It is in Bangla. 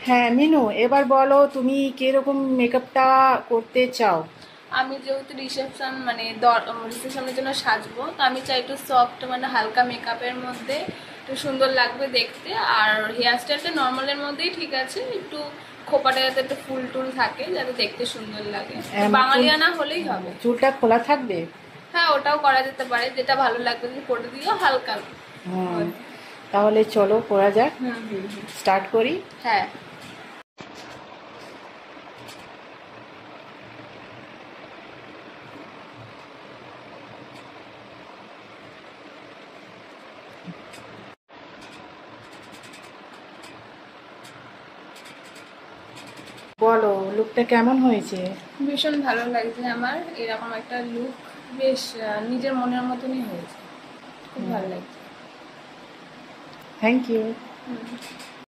হ্যাঁ মিনু, এবার বলো তুমি কিরকম মেকআপটা করতে চাও? আমি যেহেতু রিসেপশনের জন্য সাজবো, তো আমি চাই একটু সফট, মানে হালকা মেকআপের মধ্যে একটু সুন্দর লাগবে দেখতে। আর হেয়ার স্টাইলটা নর্মালের মধ্যেই ঠিক আছে, একটু খোপাটা যাতে একটু ফুল টুল থাকে, যাতে দেখতে সুন্দর লাগে, বাঙালিয়ানা হলেই হবে। চুলটা খোলা থাকবে? হ্যাঁ, ওটাও করা যেতে পারে, যেটা ভালো লাগবে তুমি করে দিও হালকা। হুম, তাহলে চলো করা যাক। স্টার্ট করি। হ্যাঁ। বলো লুকটা কেমন হয়েছে? ভীষণ ভালো লাগছে আমার, এরকম একটা লুক বেশ নিজের মনের মতনই হয়েছে, খুব ভালো লাগছে। Thank you.